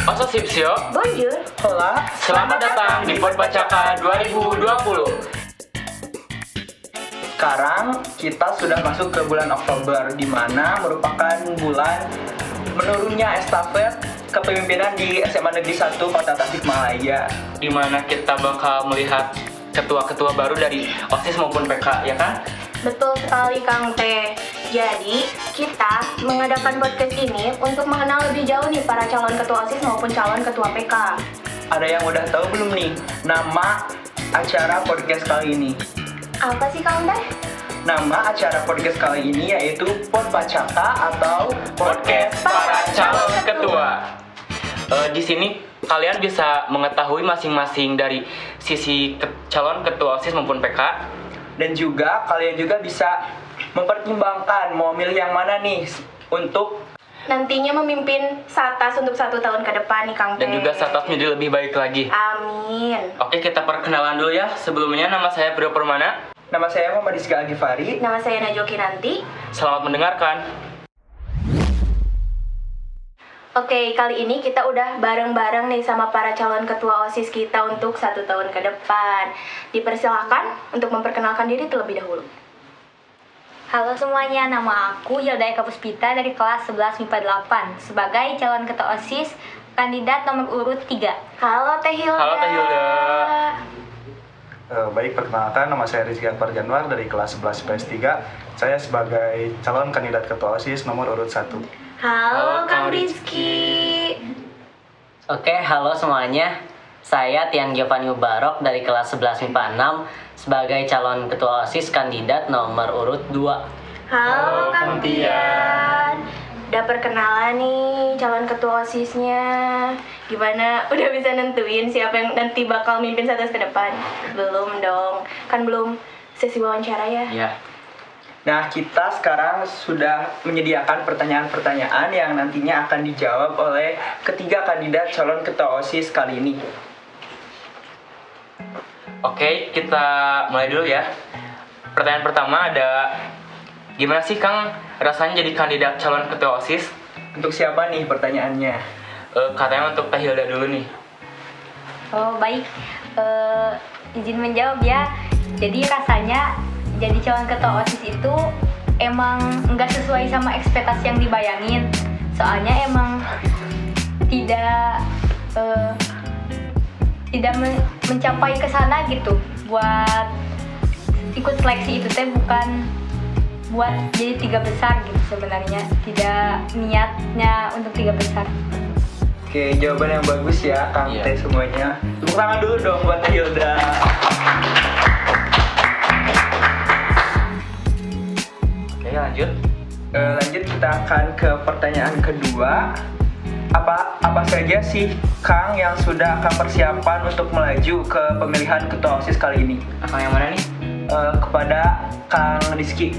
Masa Sipsio? Bonjour. Hola. Selamat datang di Pod Bacaka 2020. Sekarang kita sudah masuk ke bulan Oktober, di mana merupakan bulan menurunnya estafet kepemimpinan di SMA Negeri 1 Kota Tasikmalaya. Di mana kita bakal melihat ketua-ketua baru dari OSIS maupun PK, ya kan? Betul sekali Kang Teh. Jadi, kita mengadakan podcast ini untuk mengenal lebih jauh nih para calon ketua OSIS maupun calon ketua PK. Ada yang udah tahu belum nih nama acara podcast kali ini? Apa sih Kang Teh? Nama acara podcast kali ini yaitu Pod Bacaka atau Podcast para calon ketua. Di sini kalian bisa mengetahui masing-masing dari sisi calon ketua OSIS maupun PK. Dan juga kalian juga bisa mempertimbangkan mau milih yang mana nih untuk Nantinya memimpin Satas untuk 1 tahun ke depan nih Kang Teh. Dan juga Satas menjadi lebih baik lagi. Amin. Oke, kita perkenalan dulu ya. Sebelumnya nama saya Priyo Permana. nama saya Muhammad Rizky Al-Ghifari. Nama saya Najwa Kinanti. Selamat mendengarkan. Oke, kali ini kita udah bareng-bareng nih sama para calon ketua OSIS kita untuk 1 tahun ke depan. Dipersilakan untuk memperkenalkan diri terlebih dahulu. Halo semuanya, nama aku Hilda Eka Puspita dari kelas 11 MIPA 8 sebagai calon ketua OSIS kandidat nomor urut 3. Halo Teh Hilda. Halo Teh Hilda. Baik, perkenalkan nama saya Rizky Akbar Januar dari kelas 11 IPS 3. Saya sebagai calon kandidat ketua OSIS nomor urut 1. Halo Kang Rizky. Oke, halo semuanya. Saya Tian Giovanni Mubarok dari kelas 11 MIPA 6 sebagai calon ketua OSIS kandidat nomor urut 2. Halo Kang Tian. Udah perkenalan nih calon ketua OSISnya. Gimana? Udah bisa nentuin siapa yang nanti bakal mimpin Satas ke depan? Belum dong. Kan belum sesi wawancara ya. Ya. Nah, kita sekarang sudah menyediakan pertanyaan-pertanyaan yang nantinya akan dijawab oleh ketiga kandidat calon ketua OSIS kali ini. Oke, kita mulai dulu ya. Pertanyaan pertama ada, gimana sih Kang rasanya jadi kandidat calon ketua OSIS? Untuk siapa nih pertanyaannya? Katanya untuk Teh Hilda dulu nih. Oh baik, izin menjawab ya. Jadi rasanya jadi calon ketua OSIS itu emang nggak sesuai sama ekspektasi yang dibayangin. Soalnya emang tidak mencapai ke sana gitu. Buat ikut seleksi itu teh bukan buat jadi 3 besar gitu sebenarnya. Tidak niatnya untuk 3 besar. Oke, jawaban yang bagus ya Kang Iya. Teh semuanya. Tepuk tangan dulu dong buat Teh Hilda. Oke, lanjut. Lanjut kita akan ke pertanyaan kedua. Apa saja sih Kang yang sudah Kang persiapan untuk melaju ke pemilihan ketua OSIS kali ini? Kang yang mana nih? Kepada Kang Rizky.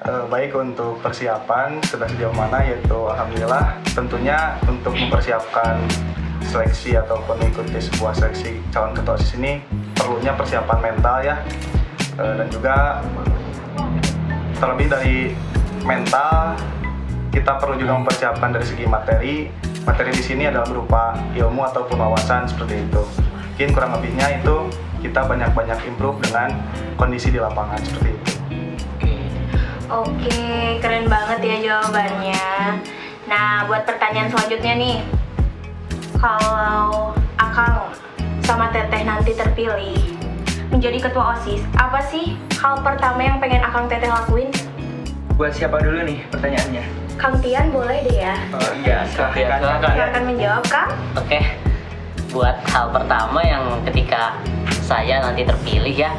Baik, untuk persiapan sudah sejauh mana, yaitu alhamdulillah tentunya untuk mempersiapkan seleksi ataupun mengikuti sebuah seleksi calon ketua OSIS ini perlunya persiapan mental ya. Dan juga terlebih dari mental, kita perlu juga mempersiapkan dari segi materi. Materi di sini adalah berupa ilmu ataupun wawasan seperti itu. Mungkin kurang lebihnya itu kita banyak-banyak improve dengan kondisi di lapangan seperti itu. Oke, keren banget ya jawabannya. Nah, buat pertanyaan selanjutnya nih. Kalau Akang sama Teteh nanti terpilih menjadi ketua OSIS, apa sih hal pertama yang pengen Akang Teteh lakuin? Buat siapa dulu nih pertanyaannya? Kang Tian boleh deh ya. Oh iya, Silakan. Silakan menjawab, Kang. Oke, buat hal pertama yang ketika saya nanti terpilih ya,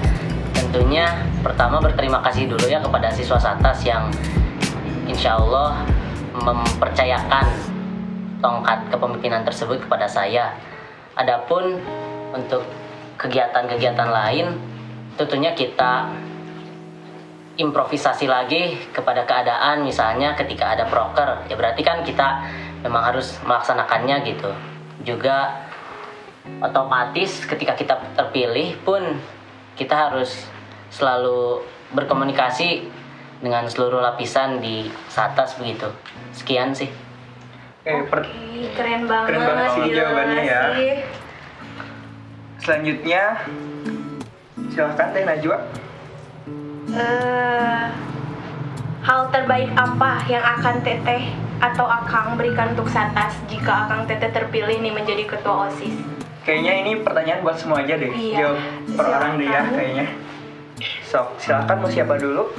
tentunya pertama berterima kasih dulu ya kepada siswa Satas yang insya Allah mempercayakan tongkat kepemimpinan tersebut kepada saya. Adapun untuk kegiatan-kegiatan lain, tentunya kita improvisasi lagi kepada keadaan. Misalnya ketika ada proker, ya berarti kan kita memang harus melaksanakannya gitu. Juga otomatis ketika kita terpilih pun kita harus selalu berkomunikasi dengan seluruh lapisan di Satas begitu. Sekian sih. Oke, keren banget. Keren banget sih gila jawabannya ya. sih. Selanjutnya silahkan Teh Najwa. Hal terbaik apa yang akan Teteh atau Akang berikan untuk Satas jika Akang Teteh terpilih nih menjadi ketua OSIS? Kayaknya ini pertanyaan buat semua aja deh. Iya, Jawab per orang deh ya silakan. kayaknya. Sok, silakan mau siapa dulu?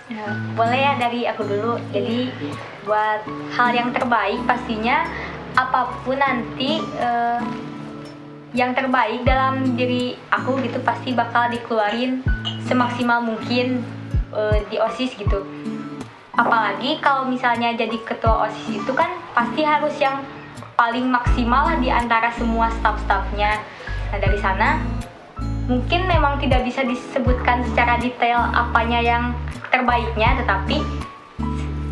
Nah, boleh ya dari aku dulu. Jadi buat hal yang terbaik pastinya apapun nanti yang terbaik dalam diri aku gitu pasti bakal dikeluarin semaksimal mungkin di OSIS gitu. Apalagi kalau misalnya jadi ketua OSIS itu kan pasti harus yang paling maksimal lah di antara semua staff-staffnya. Nah dari sana mungkin memang tidak bisa disebutkan secara detail apanya yang terbaiknya, tetapi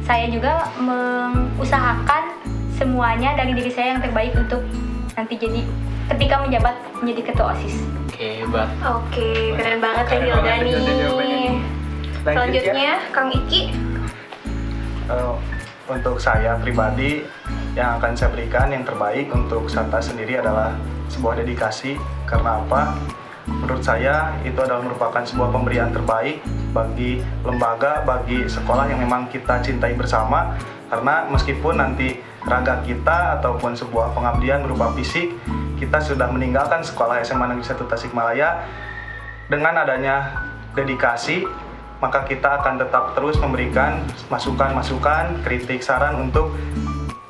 saya juga mengusahakan semuanya dari diri saya yang terbaik untuk nanti jadi ketika menjabat menjadi ketua OSIS. Oke, hebat. Oke, keren banget Teh Keren Hilda banget Teh Hilda jawabannya nih. nih. Lanjut Selanjutnya ya. Kang Iki. Untuk saya pribadi yang akan saya berikan yang terbaik untuk Satas sendiri adalah sebuah dedikasi. Karena apa? Menurut saya itu adalah merupakan sebuah pemberian terbaik bagi lembaga, bagi sekolah yang memang kita cintai bersama. Karena meskipun nanti raga kita ataupun sebuah pengabdian berupa fisik, kita sudah meninggalkan sekolah SMA Negeri 1 Tasikmalaya, dengan adanya dedikasi maka kita akan tetap terus memberikan masukan-masukan, kritik, saran untuk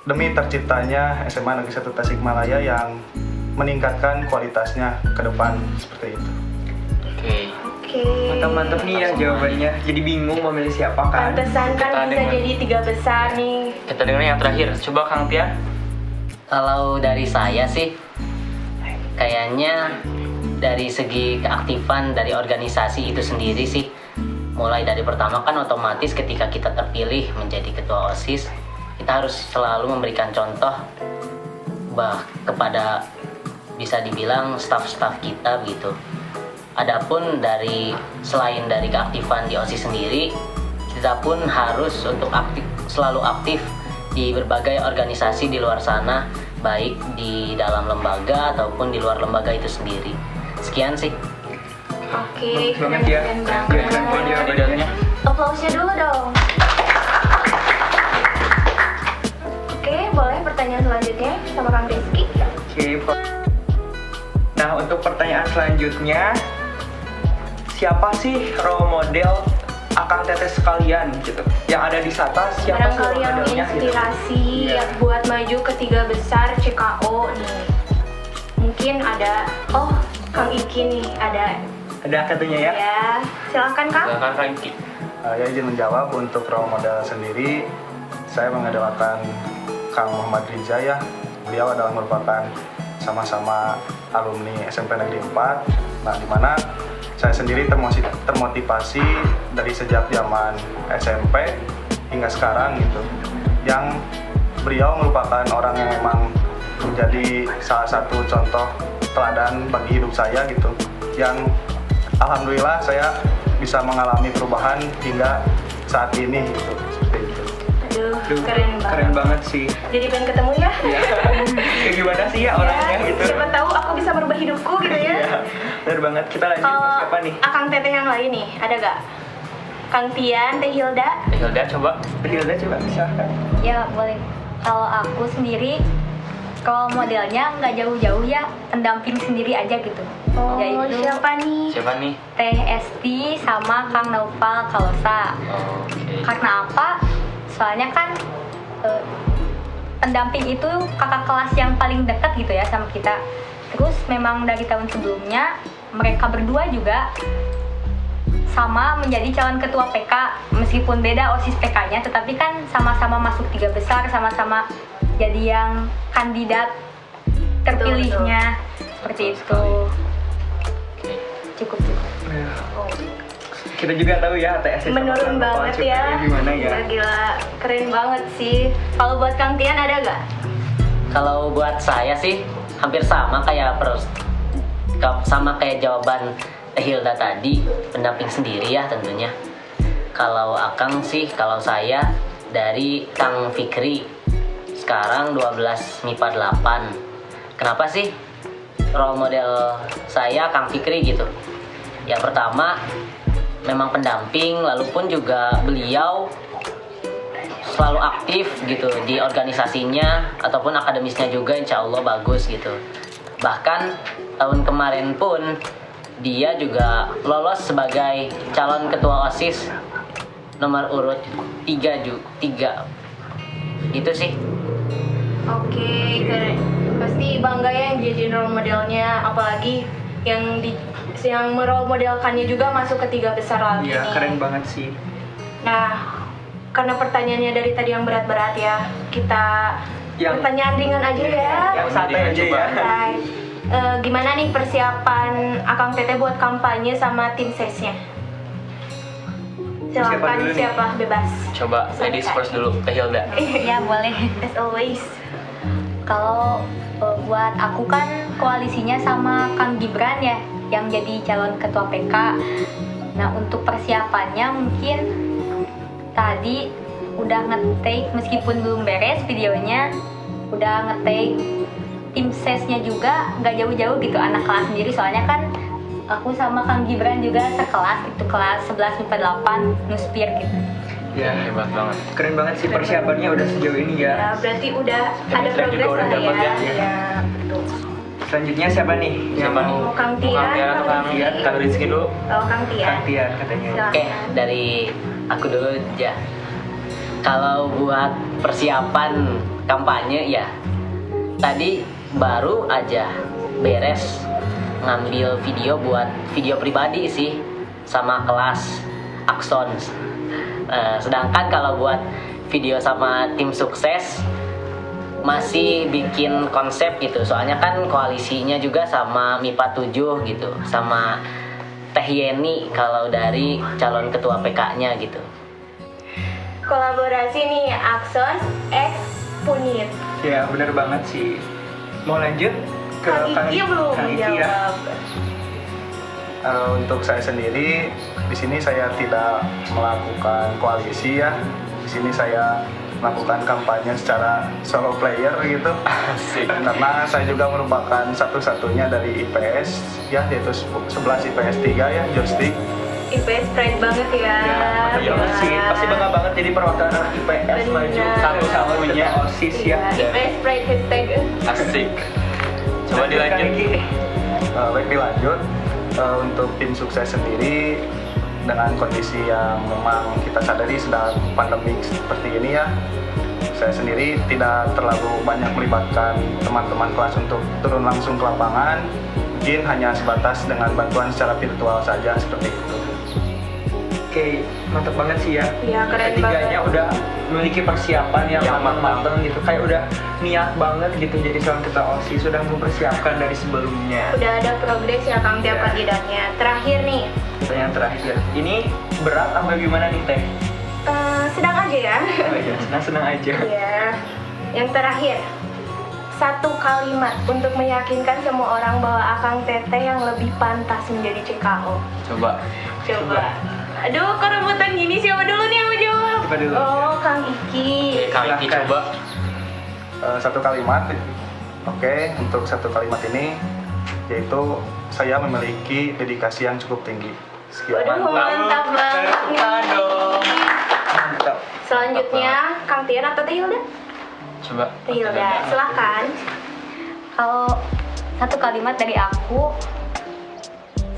demi terciptanya SMA Negeri 1 Tasikmalaya yang meningkatkan kualitasnya ke depan seperti itu. Oke. Oke. Mantap-mantap nih ya jawabannya. Jadi bingung mau milih siapa kan? Pantesan kan Kita bisa dengar. jadi 3 besar nih. Kita dengar yang terakhir. Coba Kang Tian. Kalau dari saya sih kayaknya dari segi keaktifan dari organisasi itu sendiri sih, mulai dari pertama kan otomatis ketika kita terpilih menjadi ketua OSIS, kita harus selalu memberikan contoh kepada bisa dibilang staf-staf kita gitu. Adapun selain dari keaktifan di OSIS sendiri, kita pun harus untuk selalu aktif di berbagai organisasi di luar sana, baik di dalam lembaga ataupun di luar lembaga itu sendiri. Sekian sih. Oke, Bagus banget ya. keren Keren banget banget. jawabannya. Aplausnya dulu dong. Oke, boleh pertanyaan selanjutnya sama Kang Rizky. Oke. Nah, untuk pertanyaan selanjutnya, siapa sih role model Akang Teteh sekalian gitu? Yang ada di Satas, siapa sih Barangkali role yang modelnya gitu? inspirasi Iya. yang buat maju ke 3 besar CKO nih. Mungkin ada, Kang Iki nih, ada Ada katanya ya? ya. Silakan Kang. Silakan Kang Iki. Ya izin menjawab untuk role model sendiri, saya mengandalkan Kang Muhammad Riza ya. Beliau adalah merupakan sama-sama alumni SMP Negeri 4. Nah, di mana saya sendiri termotivasi dari sejak zaman SMP hingga sekarang gitu. Yang beliau merupakan orang yang memang menjadi salah satu contoh teladan bagi hidup saya gitu. Yang alhamdulillah saya bisa mengalami perubahan hingga saat ini gitu. Seperti itu. Aduh, keren banget sih. Jadi pengen ketemu ya. Ya. Kayak gimana sih ya orangnya Ya, gitu? siapa tahu aku bisa merubah hidupku gitu ya. Iya, benar banget. Kita lanjut Kalau ke siapa nih? Akang Teteh yang lain nih, ada gak? Kang Tian, Teh Hilda. Hilda coba. Hilda coba silahkan. Ya boleh. Kalau aku sendiri, kalau modelnya nggak jauh-jauh ya, pendamping sendiri aja gitu. Oh, Yaitu siapa nih? Siapa nih? Teh Esti sama Kang Naufal Kalosa. Oke. Karena apa? Soalnya kan pendamping itu kakak kelas yang paling dekat gitu ya sama kita. Terus memang dari tahun sebelumnya mereka berdua juga sama menjadi calon ketua PK, meskipun beda OSIS PK-nya, tetapi kan sama-sama masuk 3 besar, sama-sama jadi yang kandidat terpilihnya. Seperti itu. Oke. Cukup. Kita juga tahu ya TS Menurun banget ya. Gimana ya? Gila, keren banget sih. Kalau buat Kang Tian ada gak? Kalau buat saya sih hampir sama kayak jawaban Hilda tadi, pendamping sendiri ya tentunya. Kalau Akang sih, kalau saya dari Kang Fikri sekarang 12 MIPA 8. Kenapa sih role model saya Kang Fikri gitu? Yang pertama memang pendamping, lalu pun juga beliau selalu aktif gitu di organisasinya ataupun akademisnya juga, insya Allah bagus gitu. Bahkan tahun kemarin pun dia juga lolos sebagai calon ketua OSIS nomor urut 3 itu sih. Oke, keren. Pasti bangga ya jadi role modelnya, apalagi yang merole modelkannya juga masuk ke 3 besar lagi Iya, nih. keren banget sih. Nah, karena pertanyaannya dari tadi yang berat-berat ya, kita Yang- pertanyaan ringan aja ya. Yang santai aja Coba. ya. Santai. Gimana nih persiapan Akang Teteh buat kampanye sama tim sesnya? Siapa Silakan, dulu nih? siapa bebas. Coba ladies first dulu, Teh Hilda. Ya boleh. As always. Kalau buat aku kan koalisinya sama Kang Gibran ya, yang jadi calon ketua PK. Nah untuk persiapannya mungkin tadi udah nge-take, meskipun belum beres videonya, udah nge-take tim sesnya juga nggak jauh-jauh gitu, anak kelas sendiri, soalnya kan aku sama Kang Gibran juga sekelas gitu, kelas 11 MIPA 8 Nuspir gitu. Ya, Hebat banget. keren banget sih persiapannya udah sejauh ini Ya, ya. berarti udah ada Chemistry juga progres udah lah dapet ya. ya. Iya, betul. Selanjutnya siapa nih? Siapa nih? Mau Kang Tian, atau Kang Rizky? Kang Rizky dulu? Oh, Kang Tian. Kang Tian katanya. Silakan. Oke, dari aku dulu aja. Kalau buat persiapan kampanye ya, tadi baru aja beres ngambil video buat video pribadi sih sama kelas Axons. Sedangkan kalau buat video sama tim sukses masih bikin konsep gitu, soalnya kan koalisinya juga sama MIPA 7 gitu, sama Teh Yeni kalau dari calon ketua PK-nya gitu. Kolaborasi nih Axon X Punit. Ya, bener banget sih. Mau lanjut ke Kang Iki belum Kang Iki ya. jawab. Untuk saya sendiri, di sini saya tidak melakukan koalisi ya. Di sini saya melakukan kampanye secara solo player gitu. Asik. Karena saya juga merupakan satu-satunya dari IPS ya, yaitu 11 IPS 3 ya, joystick. IPS pride banget ya. Iya sih, pasti bangga banget jadi perwakilan anak IPS Bener. maju satu-satunya OSIS ya. Iya, IPS pride hashtag. Asik. Coba Kang dilanjut. Iki. Baik, dilanjut. Untuk tim sukses sendiri, dengan kondisi yang memang kita sadari sedang pandemik seperti ini ya, saya sendiri tidak terlalu banyak melibatkan teman-teman kelas untuk turun langsung ke lapangan. Mungkin hanya sebatas dengan bantuan secara virtual saja seperti itu. Oke, mantap banget sih ya. Iya, keren Ketiganya banget. udah memiliki persiapan yang Yang matang-matang gitu. Kayak udah niat banget gitu jadi calon ketua OSIS, sudah mempersiapkan dari sebelumnya. Udah ada progres ya Kang tiap Iya. kandidatnya. Terakhir nih, Pertanyaan terakhir. Ini berat apa gimana nih Teh? sedang aja ya. Oh iya, senang-senang aja. Iya. Yang terakhir, satu kalimat untuk meyakinkan semua orang bahwa Akang Teteh yang lebih pantas menjadi CKO. Coba. Coba. Aduh, kok rebutan gini, siapa dulu nih yang mau jawab? Siapa dulu? Oh, Kang Iki. Kang Iki Silahkan. coba. Satu kalimat, oke, untuk satu kalimat ini yaitu saya memiliki dedikasi yang cukup tinggi. Sekian. Waduh, mantap banget nih. dong. Mantap. Selanjutnya, Kang Tian atau Teh Hilda? Coba. Teh Hilda, silahkan. Kalau satu kalimat dari aku,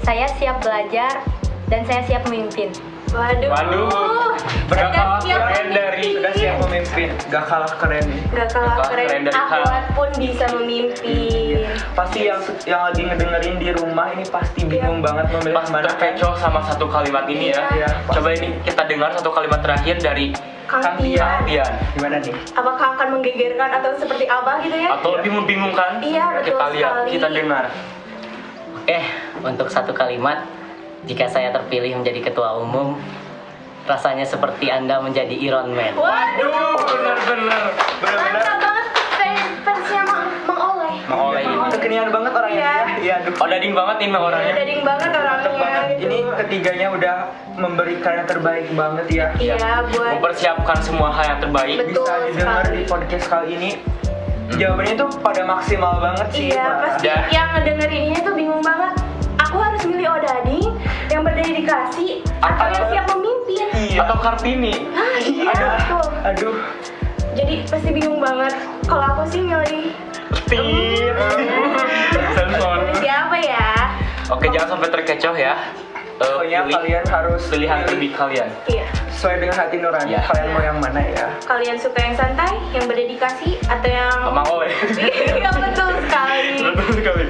saya siap belajar dan saya siap memimpin. Waduh. Waduh. Gak Sudah kalah siap keren dari Sudah siap memimpin, gak kalah keren nih. Gak kalah Gak kalah keren, keren dari Ahwat pun bisa memimpin. Pasti yang lagi ngedengerin di rumah ini pasti bingung banget memilih Pas mana kan. terkecoh sama satu kalimat ini ya. Iya. Coba ini kita dengar satu kalimat terakhir dari Kang Kang Tian, Tian. Gimana nih? apakah akan menggegerkan atau seperti Abah gitu ya? Atau lebih membingungkan? Iya, betul Kita lihat, sekali. kita dengar. Untuk satu kalimat, jika saya terpilih menjadi ketua umum, rasanya seperti Anda menjadi Iron Man. Waduh, Benar-benar. Bener-bener mantap banget versinya Mang Oleh. Mang Oleh ini. kekinian banget orangnya Iya. ya. Iya. aduh. Oh, dading banget ini orangnya. Dading banget Mantep orangnya banget. gitu. Ini ketiganya udah memberikan yang terbaik banget ya. Iya, buat Mempersiapkan semua hal yang terbaik. Betul Bisa didengar sekali. di podcast kali ini. Jawabannya tuh pada maksimal banget sih. Iya, Pak. pasti Dan- yang ngedengerinnya tuh bingung banget. Aku harus milih Odading yang berdedikasi atau yang siap memimpin. Iya. Atau Kartini. Iya, betul. Aduh. Jadi pasti bingung banget. Kalau aku sih milih Sensor. milih siapa ya? Oke, jangan sampai terkecoh ya. Pokoknya kalian harus pilihan pilih terbaik kalian. Iya. sesuai dengan hati nurani. Iya. Kalian mau yang mana ya? Kalian suka yang santai, yang berdedikasi, atau yang Mang Owe. Iya, betul sekali. Betul sekali.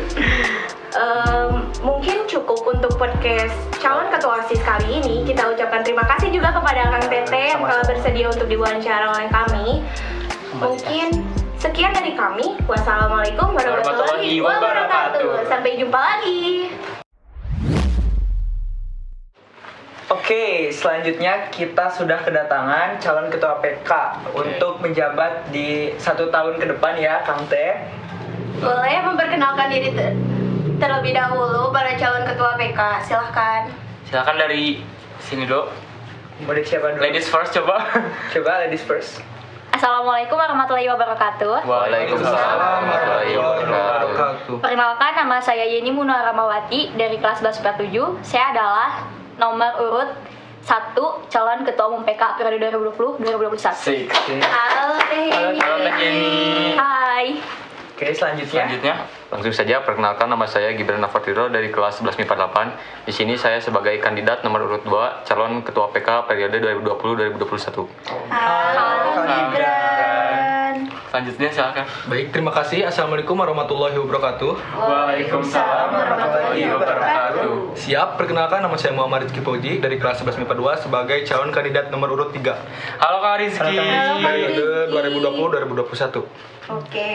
Mungkin cukup untuk podcast calon ketua OSIS kali ini. Kita ucapkan terima kasih juga kepada Kang Tete yang telah bersedia untuk diwawancara oleh kami. Mungkin sekian dari kami. Wassalamualaikum warahmatullahi wabarakatuh. Sampai jumpa lagi. Oke, selanjutnya kita sudah kedatangan calon ketua PK untuk menjabat di 1 tahun ke depan ya, Kang Teh. Boleh memperkenalkan diri terlebih dahulu para calon ketua PK. Silahkan. Silakan dari sini dulu. Mau dari siapa dulu? Ladies first coba. Coba ladies first. Assalamualaikum warahmatullahi wabarakatuh. Waalaikumsalam warahmatullahi wabarakatuh. Perkenalkan, nama saya Yeni Muna Ramawati dari kelas 1147. Saya adalah nomor urut 1 calon ketua umum PK periode 2020-2021. Sik. Halo Teh Yeni. Halo Teh Yeni. Hai. Oke, selanjutnya. Selanjutnya. Langsung saja, perkenalkan nama saya Gibran Nafatiro dari kelas 11 MIPA 8. Di sini saya sebagai kandidat nomor urut 2 calon ketua PK periode 2020-2021. Halo Kang Gibran. Selanjutnya silakan. Baik, terima kasih. Assalamualaikum warahmatullahi wabarakatuh. Waalaikumsalam warahmatullahi wabarakatuh. Siap, perkenalkan nama saya Muhammad Rizky Fauji dari kelas 11 MIPA 2 sebagai calon kandidat nomor urut 3 Halo Kak Rizky. periode 2020-2021. Oke.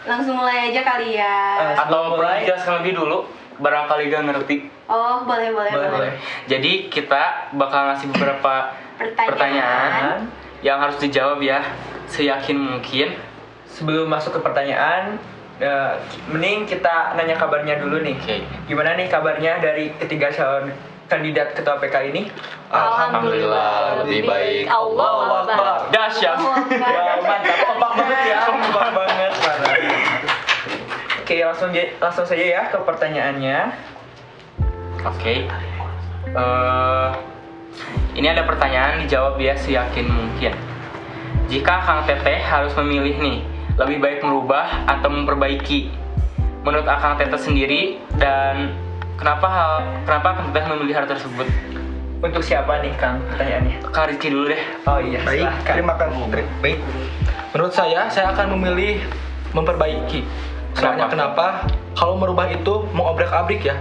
Langsung mulai aja kali ya. Atau perlu jelaskan lebih dulu, barangkali gak ngerti. Oh, boleh. Jadi kita bakal ngasih beberapa pertanyaan yang harus dijawab ya seyakin mungkin. Sebelum masuk ke pertanyaan, mending kita nanya kabarnya dulu nih. Oke. Gimana nih kabarnya dari ketiga calon kandidat ketua PK ini? Alhamdulillah lebih baik. Allahu Akbar. Dahsyat. Wah, mantap, kompak banget ya, kompak banget. Oke, langsung saja ya ke pertanyaannya. Oke. Ini ada pertanyaan, dijawab ya seyakin mungkin. Jika Kang Teteh harus memilih nih, lebih baik merubah atau memperbaiki? Menurut Kang Teteh sendiri, dan kenapa Kang Teteh memilih hal tersebut? Untuk siapa nih, Kang? Pertanyaannya. Kak Rizky dulu deh. Oh iya, Baik, silahkan. terima kasih. Baik. Menurut saya akan memilih memperbaiki. Soalnya kenapa? Kalau merubah itu mengobrak-abrik ya.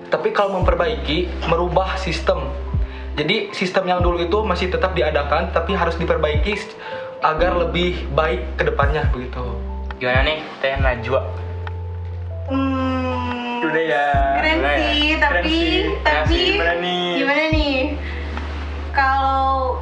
Tapi kalau memperbaiki, merubah sistem. Jadi sistem yang dulu itu masih tetap diadakan, tapi harus diperbaiki agar lebih baik ke depannya begitu. Gimana nih, Teh Najwa? Udah ya. Keren Udah ya? sih, Keren tapi sih. Gimana nih? gimana nih? Kalau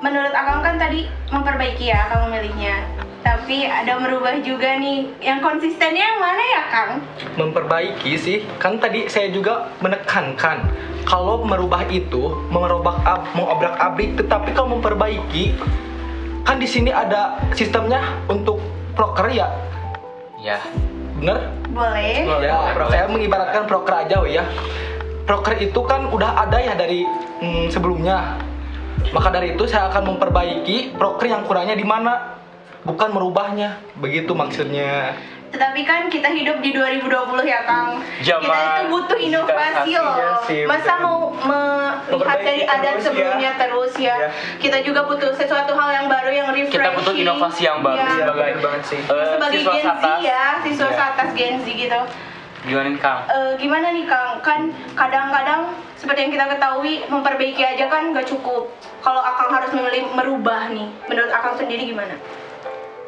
menurut Akang kan tadi memperbaiki ya Akang memilihnya. Tapi ada merubah juga nih. Yang konsistennya yang mana ya, Kang? Memperbaiki sih, kan tadi saya juga menekankan kalau merubah itu mengobrak-abrik, tetapi kalau memperbaiki kan di sini ada sistemnya untuk proker ya, Ya. bener? Boleh. Ya, saya mengibaratkan proker aja ya. Proker itu kan udah ada ya dari sebelumnya. Maka dari itu saya akan memperbaiki proker yang kurangnya di mana, bukan merubahnya. Begitu maksudnya. Tetapi kan kita hidup di 2020 ya, Kang. Kita Zaman itu butuh inovasi digitalisasi, loh. ya sih, Masa betul. mau melihat dari Memperbaiki adat terus sebelumnya ya. terus ya. Iya. Kita juga butuh sesuatu hal yang baru yang refreshing. Kita butuh inovasi yang baru Iya. sebagai Bener banget sih. Sebagai siswa Gen Z Satas. ya, siswa Iya. Satas Gen Z gitu. Gimana nih, Kang? Gimana nih Kang, kan kadang-kadang seperti yang kita ketahui memperbaiki aja kan nggak cukup. Kalau Akang harus memilih merubah nih, menurut Akang sendiri gimana?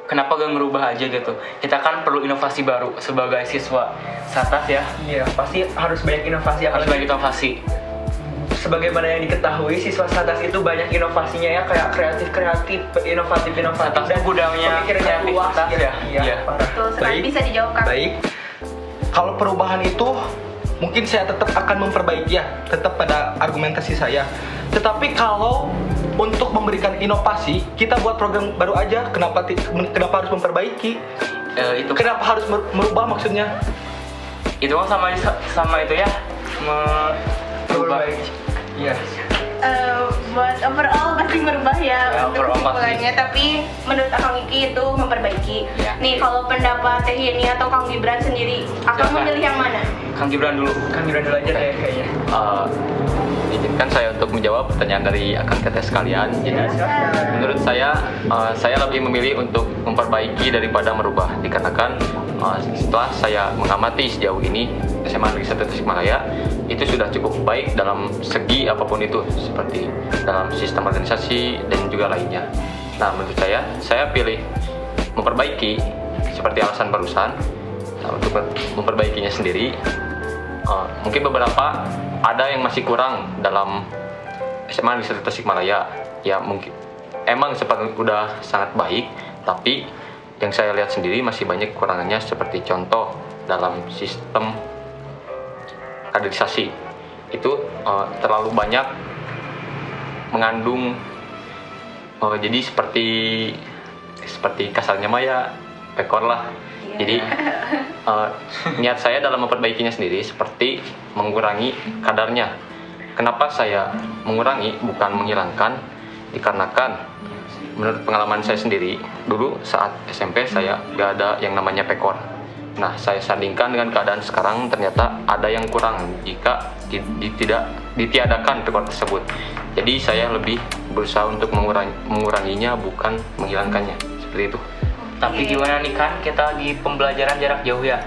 Kenapa gak ngerubah aja gitu? Kita kan perlu inovasi baru sebagai siswa Satas ya. Iya, pasti harus banyak inovasi. Harus apalagi banyak inovasi. sebagaimana yang diketahui, siswa Satas itu banyak inovasinya ya, kayak kreatif, inovatif Satas tuh gudangnya pemikirannya luas kreativitas ya. Iya, Iya. parah. Tuh, sekarang bisa dijawab Kang. Baik. Kalau perubahan itu mungkin saya tetap akan memperbaiki ya, tetap pada argumentasi saya. Tetapi kalau untuk memberikan inovasi, kita buat program baru aja. Kenapa harus memperbaiki? Itu Kenapa harus merubah maksudnya? itu kan sama itu ya, merubah. Iya. Buat overall pasti merubah ya, Ya, untuk overall kesimpulannya. Tapi menurut Akang Iki itu memperbaiki. Ya. Nih kalau pendapat Teh Yeni atau Kang Gibran sendiri, Akang Silakan. memilih yang mana? Kang Gibran dulu. Kang Gibran dulu aja deh kayaknya. Izinkan saya untuk menjawab pertanyaan dari akan tetes sekalian. Jadi, menurut saya lebih memilih untuk memperbaiki daripada merubah. Dikarenakan setelah saya mengamati sejauh ini SMA Negeri 1 Tasikmalaya itu sudah cukup baik dalam segi apapun itu, seperti dalam sistem organisasi dan juga lainnya. Nah, menurut saya pilih memperbaiki seperti alasan barusan. Nah, untuk memperbaikinya sendiri, mungkin beberapa ada yang masih kurang dalam SMA Negeri 1 Tasikmalaya. Ya mungkin emang seperti udah sangat baik, tapi yang saya lihat sendiri masih banyak kekurangannya, seperti contoh dalam sistem kaderisasi itu terlalu banyak mengandung jadi seperti kasarnya mah ya pekor lah. Jadi niat saya dalam memperbaikinya sendiri seperti mengurangi kadarnya. Kenapa saya mengurangi bukan menghilangkan? Dikarenakan menurut pengalaman saya sendiri, dulu saat SMP saya gak ada yang namanya pekor. Nah, saya sandingkan dengan keadaan sekarang, ternyata ada yang kurang jika tidak ditiadakan pekor tersebut. Jadi saya lebih berusaha untuk menguranginya bukan menghilangkannya. Seperti itu. Tapi gimana nih, kan kita lagi pembelajaran jarak jauh ya.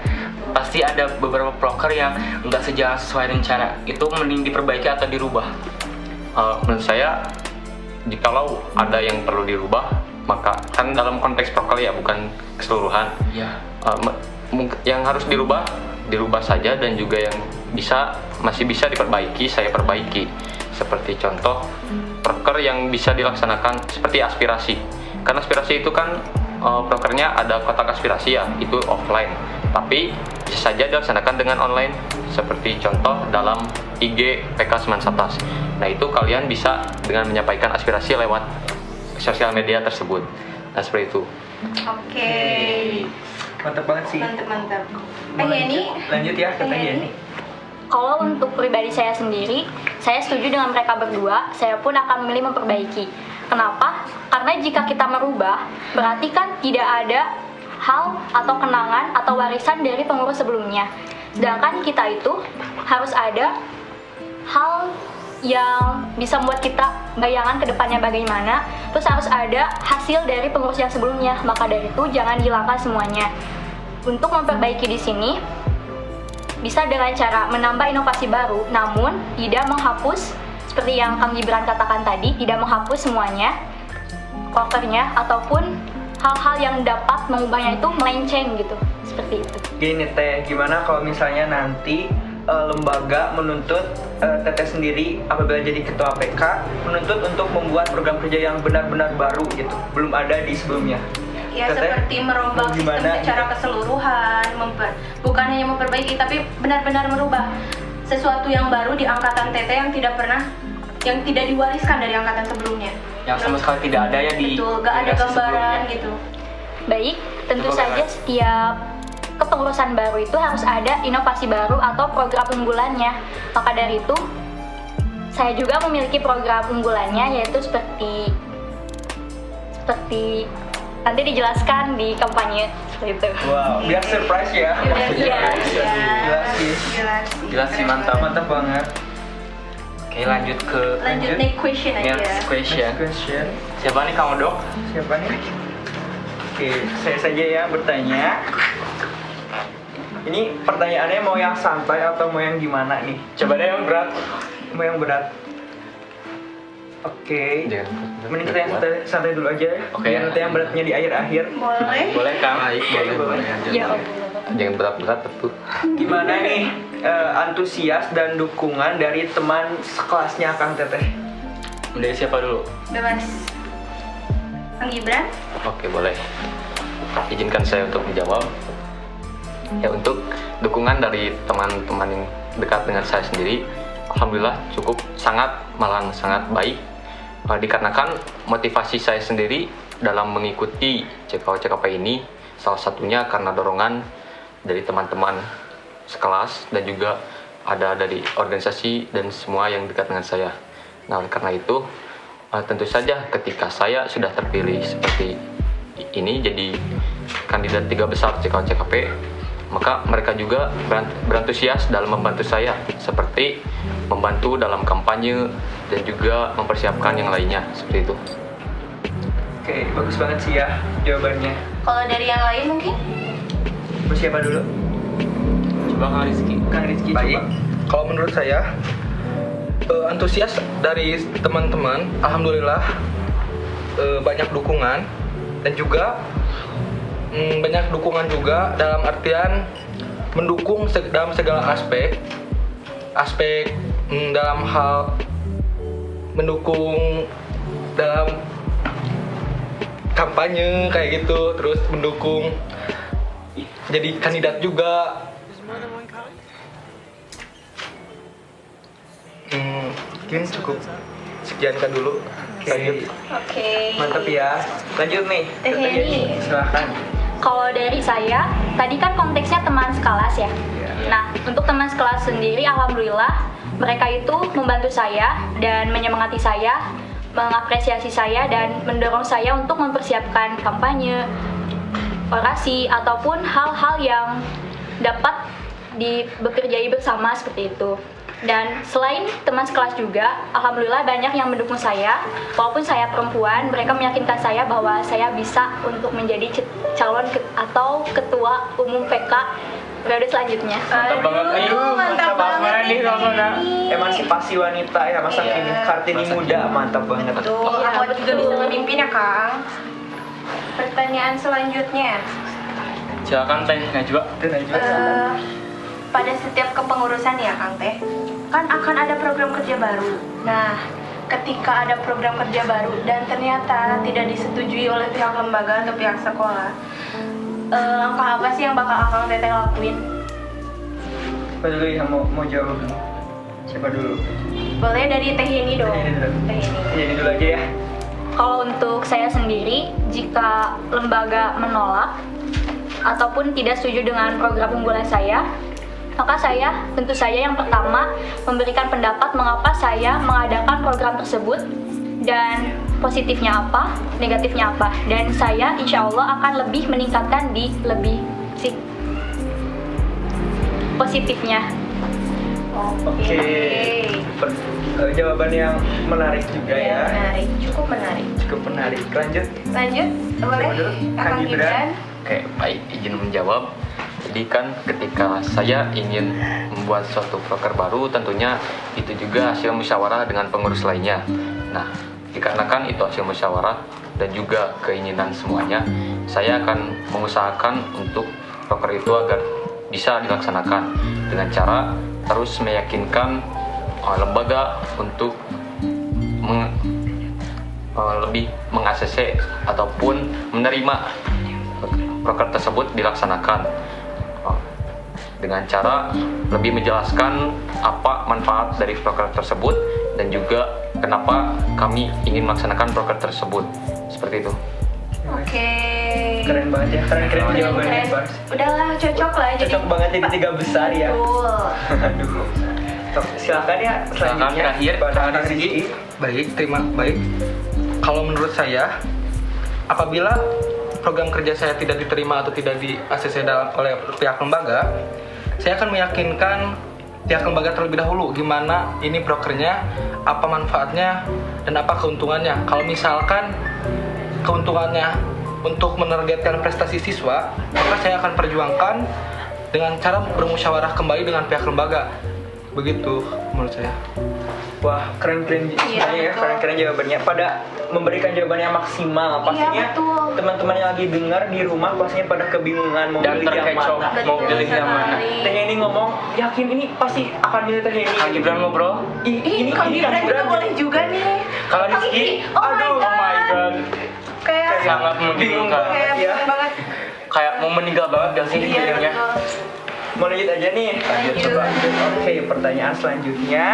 Pasti ada beberapa proker yang nggak sejalan sesuai rencana. Itu mending diperbaiki atau dirubah? Menurut saya, jikalau ada yang perlu dirubah, maka kan dalam konteks proker ya, bukan keseluruhan. Ya. Yang harus dirubah saja, dan juga yang masih bisa diperbaiki, saya perbaiki. Seperti contoh proker yang bisa dilaksanakan seperti aspirasi. Karena aspirasi itu kan prokernya ada kotak aspirasi ya, itu offline. Tapi bisa saja dilaksanakan dengan online, seperti contoh dalam IG PK Semansatas. Nah, itu kalian bisa dengan menyampaikan aspirasi lewat sosial media tersebut. Nah, seperti itu. Oke. Mantap banget sih. Mantap. Mau Teh Yeni? lanjut ya ke Teh Yeni. Kalau untuk pribadi saya sendiri, saya setuju dengan mereka berdua. Saya pun akan memilih memperbaiki. Kenapa? Karena jika kita merubah, berarti kan tidak ada hal atau kenangan atau warisan dari pengurus sebelumnya. Sedangkan kita itu harus ada hal yang bisa membuat kita bayangan ke depannya bagaimana. Terus harus ada hasil dari pengurus yang sebelumnya. Maka dari itu jangan hilangkan semuanya. Untuk memperbaiki di sini bisa dengan cara menambah inovasi baru, namun tidak menghapus, seperti yang Kang Gibran katakan tadi, tidak menghapus semuanya prokernya ataupun hal-hal yang dapat mengubahnya itu melenceng gitu, seperti itu. Gini Teh, gimana kalau misalnya nanti lembaga menuntut Teteh sendiri apabila jadi ketua PK menuntut untuk membuat program kerja yang benar-benar baru gitu, belum ada di sebelumnya. Ya, Teteh, seperti merombak sistem gimana secara gitu? keseluruhan, bukan hanya memperbaiki tapi benar-benar merubah sesuatu yang baru di angkatan Teteh yang tidak diwariskan dari angkatan sebelumnya. Yang sama sekali tidak ada ya di Betul, gak ada generasi gambaran sebelumnya. gitu. Baik, tentu Coba saja bagaimana? setiap kepengurusan baru itu harus ada inovasi baru atau program unggulannya. Maka dari itu, saya juga memiliki program unggulannya, yaitu seperti nanti dijelaskan di kampanye seperti itu. Wow, biar surprise ya. Jelas. Jelas sih. Jelas sih, mantap. Mantap banget. Oke, lanjut ke Lanjut next question aja. next question. Next question. Siapa nih, Kang Odok? Siapa nih? Oke, saya saja ya bertanya. Ini pertanyaannya mau yang santai atau mau yang gimana nih? Coba deh yang berat. Mau yang berat. Oke. Mending kita yang santai dulu aja ya. Oke. Biar nanti yang beratnya di akhir-akhir. Boleh. Boleh, Kang? Boleh. Ya Allah. Jangan berat-berat tentu. Gimana nih antusias dan dukungan dari teman sekelasnya Kang Teteh? Dari siapa dulu? Bebas. Kang Gibran? Oke, boleh. Izinkan saya untuk menjawab. Ya, untuk dukungan dari teman-teman yang dekat dengan saya sendiri, alhamdulillah cukup malahan sangat baik. Dikarenakan motivasi saya sendiri dalam mengikuti CKW-CKP ini salah satunya karena dorongan dari teman-teman sekelas dan juga ada dari organisasi dan semua yang dekat dengan saya. Nah, oleh karena itu tentu saja ketika saya sudah terpilih seperti ini jadi kandidat 3 besar CKW-CKP, maka mereka juga berantusias dalam membantu saya seperti membantu dalam kampanye dan juga mempersiapkan yang lainnya seperti itu. Oke, bagus banget sih ya jawabannya. Kalau dari yang lain mungkin? Siapa dulu? Coba Kang Rizky. Kang Rizky Baik. coba. Kalau menurut saya antusias dari teman-teman, alhamdulillah banyak dukungan dan juga banyak dukungan juga dalam artian mendukung dalam segala aspek dalam hal mendukung dalam kampanye kayak gitu, terus mendukung jadi kandidat juga. Mungkin cukup sekian kan dulu. Lanjut. Oke. Mantap ya. Lanjut nih. Teh Yani. Silahkan. Kalau dari saya, tadi kan konteksnya teman sekelas ya. Nah, untuk teman sekelas sendiri, alhamdulillah mereka itu membantu saya dan menyemangati saya, mengapresiasi saya dan mendorong saya untuk mempersiapkan kampanye, orasi ataupun hal-hal yang dapat bekerjai bersama seperti itu. Dan selain teman sekelas juga, alhamdulillah banyak yang mendukung saya. Walaupun saya perempuan, mereka meyakinkan saya bahwa saya bisa untuk menjadi calon atau ketua umum PK periode selanjutnya. Mantap banget nih Rosona. Emansipasi wanita ya masa kini. Kartini muda mantap banget. Betul, aku juga bisa memimpin ya Kang. Pertanyaan selanjutnya. Silakan Teh Najwa. Pada setiap kepengurusan ya Kang Teh, kan akan ada program kerja baru. Nah, ketika ada program kerja baru dan ternyata tidak disetujui oleh pihak lembaga atau pihak sekolah, langkah apa sih yang bakal Kang Teteh lakuin? Siapa dulu yang mau jawab? Siapa dulu? Boleh dari Teh Yani dong. Teh Yani. Jadi dulu aja ya. Kalau untuk saya sendiri, jika lembaga menolak ataupun tidak setuju dengan program unggulan saya, maka saya tentu saja yang pertama memberikan pendapat mengapa saya mengadakan program tersebut dan positifnya apa, negatifnya apa, dan saya insya Allah akan lebih meningkatkan di lebih positifnya. Oke. Jawaban yang menarik juga ya. Menarik, cukup menarik. Cukup menarik. Lanjut. Boleh? Kang Gibran. Oke, baik, izin menjawab. Jadi kan ketika saya ingin membuat suatu proker baru, tentunya itu juga hasil musyawarah dengan pengurus lainnya. Nah, dikarenakan itu hasil musyawarah dan juga keinginan semuanya, saya akan mengusahakan untuk proker itu agar bisa dilaksanakan dengan cara terus meyakinkan lembaga untuk lebih meng-ACC ataupun menerima proker tersebut dilaksanakan dengan cara lebih menjelaskan apa manfaat dari proker tersebut dan juga kenapa kami ingin melaksanakan proker tersebut seperti itu. Oke. Keren banget ya. Keren jawabannya, Bars. Udahlah, cocok lah. Cocok banget jadi 3 besar ya. Betul. Aduh. Silakan ya Silakan terakhir Kang Rizky. Baik. Kalau menurut saya, apabila program kerja saya tidak diterima atau tidak di-ACC oleh pihak lembaga, saya akan meyakinkan pihak lembaga terlebih dahulu gimana ini prokernya, apa manfaatnya, dan apa keuntungannya. Kalau misalkan keuntungannya untuk menargetkan prestasi siswa, maka saya akan perjuangkan dengan cara bermusyawarah kembali dengan pihak lembaga. Begitu menurut saya. Wah, keren Iya, ya, keren jawabannya. Pada memberikan jawaban yang maksimal. Pastinya Iya, betul. teman-teman yang lagi dengar di rumah pastinya pada kebingungan mau Dan pilih yang terkecoh mana. mau pilih yang mana. Teh Yani ngomong, yakin ini pasti akan milih Teh Yani. Kang Gibran ngobrol. Kang Gibran juga boleh juga nih. Kalau Rizky, Oh my aduh, God. Oh my god. Kayak sangat bingung membingungkan. banget ya. banget. Kayak mau meninggal banget gak sih Iya, feelingnya? betul. Mau lanjut aja nih. Lanjut. Coba. Oke, pertanyaan selanjutnya.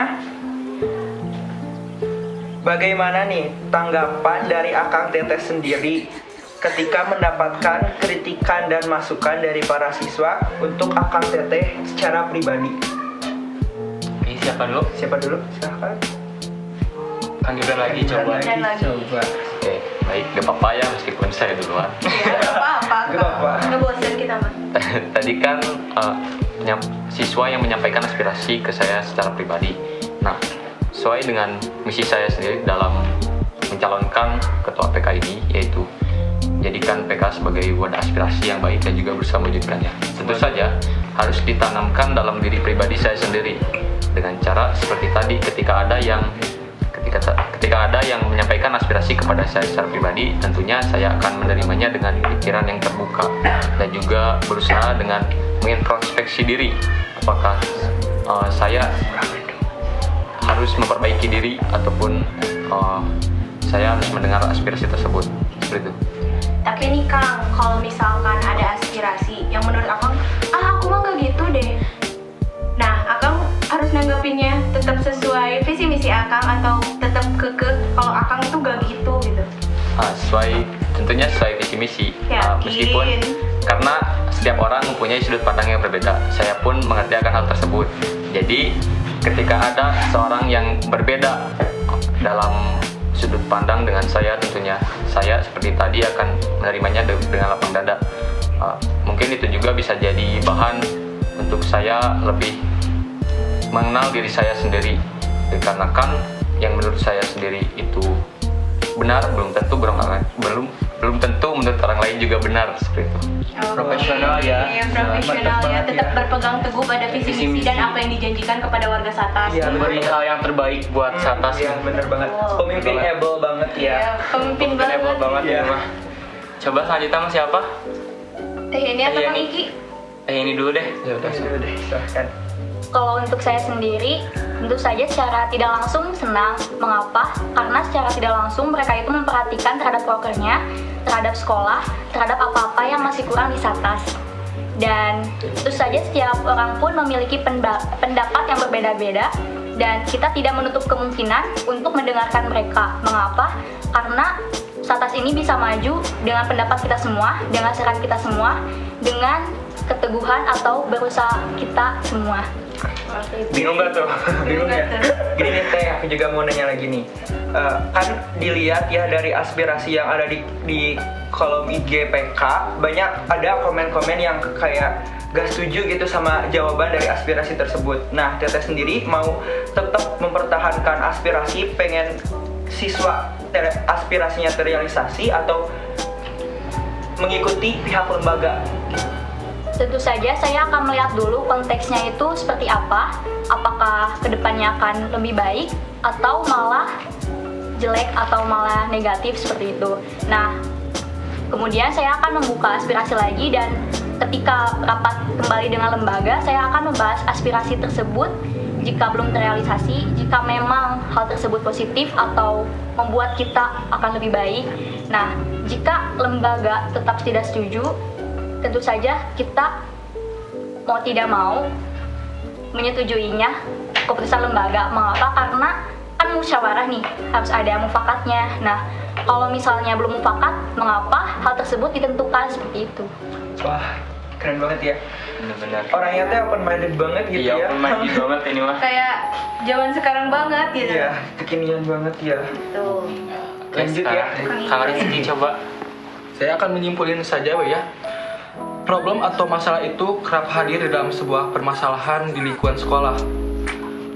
Bagaimana nih tanggapan dari Akang Teteh sendiri ketika mendapatkan kritikan dan masukan dari para siswa untuk Akang Teteh secara pribadi? Ini siapa dulu? Siapa dulu? Silahkan. Kang Gibran lagi coba. Dan lagi. Coba. Oke, baik, gak apa-apa ya meskipun saya duluan. Iya, nggak apa-apa. Nggak apa-apa. Ngebosen kita mah. Tadi kan siswa yang menyampaikan aspirasi ke saya secara pribadi. Nah, sesuai dengan misi saya sendiri dalam mencalonkan ketua PK ini, yaitu jadikan PK sebagai wadah aspirasi yang baik dan juga berusaha mewujudkannya. Tentu saja harus ditanamkan dalam diri pribadi saya sendiri dengan cara seperti tadi ketika ada yang menyampaikan aspirasi kepada saya secara pribadi, tentunya saya akan menerimanya dengan pikiran yang terbuka dan juga berusaha dengan mengintrospeksi diri apakah saya harus memperbaiki diri ataupun saya harus mendengar aspirasi tersebut, seperti itu. Tapi nih Kang, kalau misalkan ada aspirasi yang menurut Akang, aku mah nggak gitu deh. Nah, Akang harus nanggapinnya tetap sesuai visi misi Akang atau tetap kekeh kalau Akang itu gak gitu gitu. Tentunya sesuai visi misi. Yakin. Meskipun karena setiap orang mempunyai sudut pandang yang berbeda, saya pun mengerti akan hal tersebut. Jadi ketika ada seorang yang berbeda dalam sudut pandang dengan saya, tentunya saya seperti tadi akan menerimanya dengan lapang dada. Mungkin itu juga bisa jadi bahan untuk saya lebih mengenal diri saya sendiri, dikarenakan yang menurut saya sendiri itu benar belum tentu belum tentu menurut orang lain juga benar, seperti itu. Profesional ya. Iya, profesional Mantap ya, banget tetap ya. berpegang teguh pada visi Visi misi misi. dan apa yang dijanjikan kepada warga Satas. Iya, Memberi hal yang terbaik buat Satas. Iya, bener banget. Wow. Pemimpin able banget ya. Iya, pemimpin banget. Hebat banget Iya. ini mah. Coba selanjutnya sama siapa? Teh ini atau Iya, Kang nih. Iki? Ini dulu deh. Ya udah deh, silahkan. Kalau untuk saya sendiri, tentu saja secara tidak langsung senang. Mengapa? Karena secara tidak langsung mereka itu memperhatikan terhadap prokernya, terhadap sekolah, terhadap apa-apa yang masih kurang di Satas. Dan tentu saja setiap orang pun memiliki pendapat yang berbeda-beda dan kita tidak menutup kemungkinan untuk mendengarkan mereka. Mengapa? Karena Satas ini bisa maju dengan pendapat kita semua, dengan saran kita semua, dengan keteguhan atau berusaha kita semua. Bingung gak tuh? Bingung ya? Gini nih Teh, aku juga mau nanya lagi nih. Kan dilihat ya dari aspirasi yang ada di kolom IG PK, banyak ada komen-komen yang kayak gak setuju gitu sama jawaban dari aspirasi tersebut. Nah, Teteh sendiri mau tetap mempertahankan aspirasi, pengen siswa aspirasinya terrealisasi atau mengikuti pihak lembaga? Tentu saja saya akan melihat dulu konteksnya itu seperti apa. Apakah kedepannya akan lebih baik atau malah jelek atau malah negatif seperti itu. Nah, kemudian saya akan membuka aspirasi lagi dan ketika rapat kembali dengan lembaga, saya akan membahas aspirasi tersebut. Jika belum terrealisasi, jika memang hal tersebut positif atau membuat kita akan lebih baik. Nah, jika lembaga tetap tidak setuju, tentu saja kita mau tidak mau menyetujuinya keputusan lembaga. Mengapa? Karena kan musyawarah nih, harus ada mufakatnya. Nah, kalau misalnya belum mufakat, mengapa hal tersebut ditentukan seperti itu? Wah, keren banget ya. Bener-bener. Orangnya Teh open minded banget gitu Iya, ya. open minded banget ini mah. Kayak zaman sekarang banget gitu. Iya, kekinian banget ya. Tuh. Oke, Lanjut ya. sekarang Kang Rizky coba. Saya akan menyimpulin saja ya. Problem atau masalah itu kerap hadir di dalam sebuah permasalahan di lingkungan sekolah.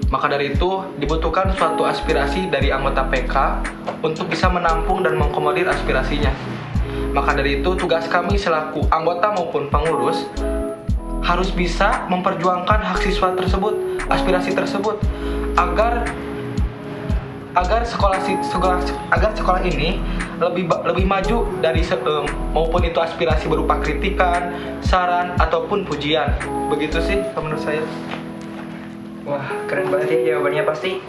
Maka dari itu, dibutuhkan suatu aspirasi dari anggota PK untuk bisa menampung dan mengakomodir aspirasinya. Maka dari itu, tugas kami selaku anggota maupun pengurus harus bisa memperjuangkan hak siswa tersebut, aspirasi tersebut, agar sekolah ini lebih maju dari maupun itu aspirasi berupa kritikan, saran ataupun pujian. Begitu sih menurut saya. Wah, keren banget ya jawabannya, pasti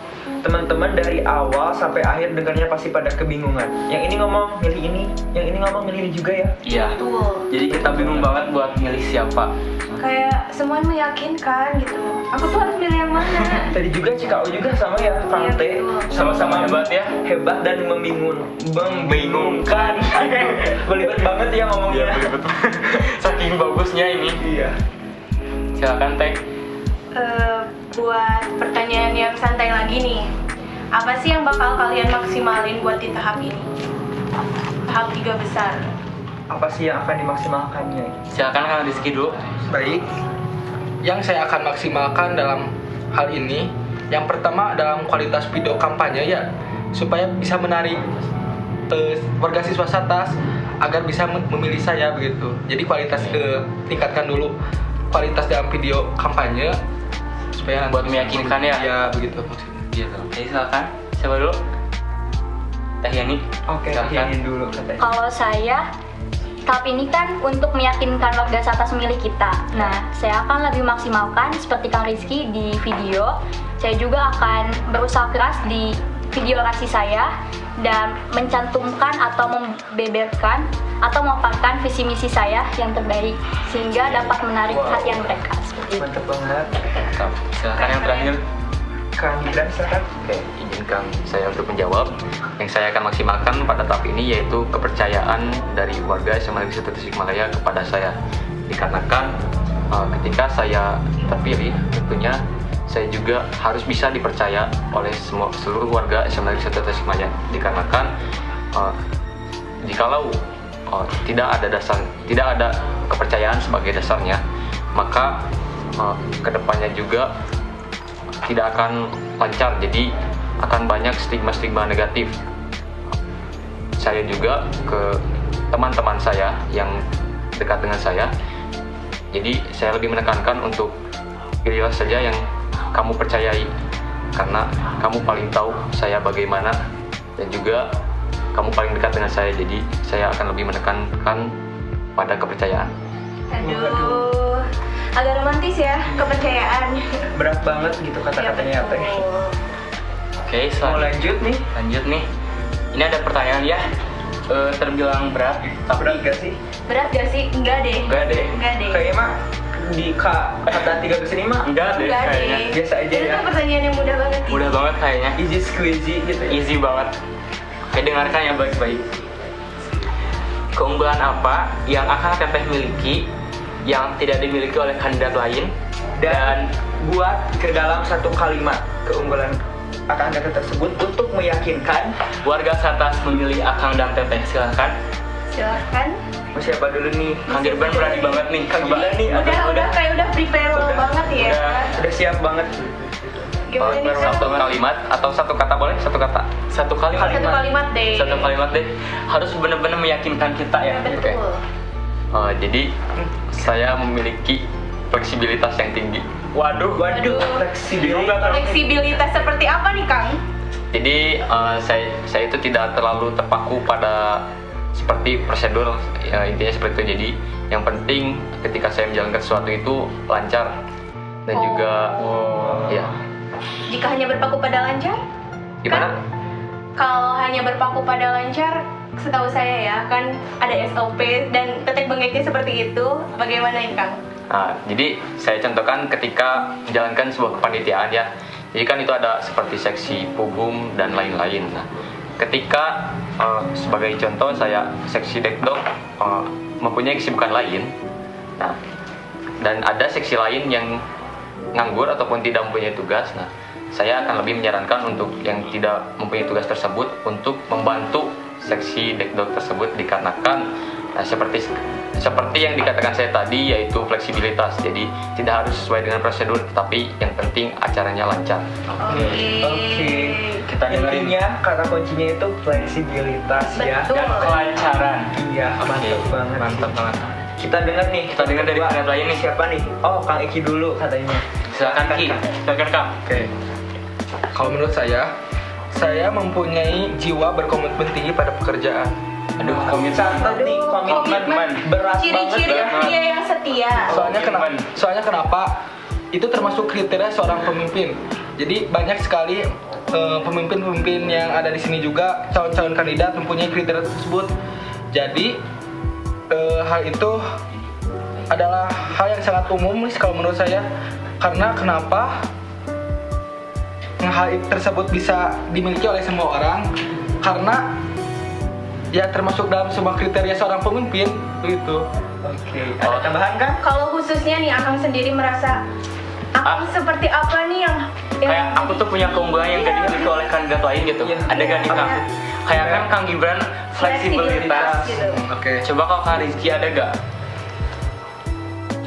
teman-teman dari awal sampai akhir dengarnya pasti pada kebingungan. Yang ini ngomong milih ini, yang ini ngomong milih ini juga ya. Iya. Betul. Jadi kita bingung banget buat milih siapa. Kayak semuanya meyakinkan gitu. Aku tuh harus milih yang mana? Tadi juga Cikau juga sama ya, Kang Iya, T. betul. Sama-sama hebat ya. Hebat dan membingungkan. Belibet banget ya ngomongnya. betul. Saking bagusnya ini. Iya. Silakan Teh. Buat pertanyaan yang santai lagi nih, apa sih yang bakal kalian maksimalin buat di tahap ini? Tahap 3 besar. Apa sih yang akan dimaksimalkannya? Silakan Kang Rizky dulu. Baik, yang saya akan maksimalkan dalam hal ini, yang pertama dalam kualitas video kampanye ya, supaya bisa menarik warga siswa Satas agar bisa memilih saya begitu. Jadi kualitas tingkatkan dulu kualitas dalam video kampanye supaya Buat meyakinkan ya? Ya begitu maksudnya. Gitu. Oke, silakan. Siapa dulu? Teh Yani. Oke, Silakan. yakin dulu katanya. Kalau saya, tahap ini kan untuk meyakinkan warga Satas memilih kita. Nah, saya akan lebih maksimalkan seperti Kang Rizky di video. Saya juga akan berusaha keras di video orasi saya dan mencantumkan atau membeberkan atau memaparkan visi misi saya yang terbaik sehingga dapat menarik perhatian mereka. Seperti itu. Mantap banget. Mantap. Silakan yang terakhir. Kang Gibran silakan. Oke, izinkan saya untuk menjawab. Yang saya akan maksimalkan pada tahap ini yaitu kepercayaan dari warga SMA Negeri 1 Tasikmalaya kepada saya. Dikarenakan ketika saya terpilih, tentunya saya juga harus bisa dipercaya oleh seluruh warga SMA Negeri 1 Tasikmalaya. Dikarenakan jikalau tidak ada kepercayaan sebagai dasarnya, maka kedepannya juga tidak akan lancar, jadi akan banyak stigma-stigma negatif. Saya juga ke teman-teman saya yang dekat dengan saya, jadi saya lebih menekankan untuk pilihlah saja yang kamu percayai, karena kamu paling tahu saya bagaimana dan juga kamu paling dekat dengan saya, jadi saya akan lebih menekankan pada kepercayaan. Aduh, agak romantis ya, kepercayaan. Berat banget gitu kata-katanya ya, Teh. betul. Oke, Mau selanjutnya. lanjut nih? Lanjut nih. Ini ada pertanyaan ya. Terbilang berat, tapi Berat gak sih? Berat gak sih? Enggak deh. enggak deh. Enggak deh. Kayaknya mah di kata 3 kesini mah Enggak deh Enggak kayaknya. deh. biasa aja Itu ya. tuh pertanyaan yang mudah banget. Ih. Mudah banget kayaknya. Easy squeezy gitu ya. Easy banget. Oke, dengarkan ya baik-baik. Keunggulan apa yang akan Teteh miliki yang tidak dimiliki oleh kandidat lain? Dan buat ke dalam satu kalimat keunggulan akan data tersebut untuk meyakinkan. Warga Satas memilih Akang dan Teteh. Silakan. Silakan. Mau siapa dulu nih? Kang Dirban berani banget nih. Kang Coba. Gibran nih. Udah kayak udah prepare Udah. banget ya. Udah siap banget. Gimana nih Kang? Satu kalimat atau satu kata boleh? Satu kata. Satu kalimat. Satu kalimat deh. Satu kalimat deh. Harus benar-benar meyakinkan kita ya. Ya, betul. Jadi saya memiliki fleksibilitas yang tinggi. Waduh. Waduh, fleksibilitas. Fleksibilitas seperti apa nih Kang? Jadi saya itu tidak terlalu terpaku pada seperti prosedur, ya, intinya seperti itu. Jadi yang penting ketika saya menjalankan sesuatu itu lancar dan juga ya Jika hanya berpaku pada lancar? gimana? Kalau hanya berpaku pada lancar, setahu saya ya kan ada SOP dan tetek bengeknya seperti itu. Bagaimana nih Kang? Nah, jadi saya contohkan ketika menjalankan sebuah kepanitiaan ya. Jadi kan itu ada seperti seksi pubum dan lain-lain. Nah, ketika sebagai contoh saya seksi dekdok mempunyai kesibukan lain. Nah, dan ada seksi lain yang nganggur ataupun tidak mempunyai tugas. Nah, saya akan lebih menyarankan untuk yang tidak mempunyai tugas tersebut untuk membantu seksi dekdok tersebut dikarenakan seperti yang dikatakan saya tadi, yaitu fleksibilitas. Jadi tidak harus sesuai dengan prosedur, tapi yang penting acaranya lancar. Oke. Kita intinya kata kuncinya itu fleksibilitas ya. Betul. Dan kelancaran. Iya, mantap banget. Mantap banget. Kita dengar nih. Kita dengar dari Kedua, kandidat lain nih. Siapa nih? Oh, Kang Iki dulu katanya. Silakan Ki. Silakan Kang. Oke. Kalau menurut saya mempunyai jiwa berkomitmen tinggi pada pekerjaan. Aduh, komitmen. Catat nih, komitmen berat Ciri-ciri banget. dia yang setia. Soalnya kenapa? Itu termasuk kriteria seorang pemimpin. Jadi banyak sekali pemimpin-pemimpin yang ada di sini juga calon-calon kandidat mempunyai kriteria tersebut. Jadi hal itu adalah hal yang sangat umum kalau menurut saya. Karena kenapa hal tersebut bisa dimiliki oleh semua orang? Karena ya termasuk dalam sebuah kriteria seorang pemimpin begitu. Oke, ada tambahan kan? Kalau khususnya nih Akang sendiri merasa Akang seperti apa nih yang Kayak aku tuh punya keunggulan yang gak dimiliki oleh kandidat lain gitu. Iya. Ada gak nih Kang? Kayak kan Kang Gibran fleksibilitas. gitu. Oke. Coba kalau Kang Rizky ada gak?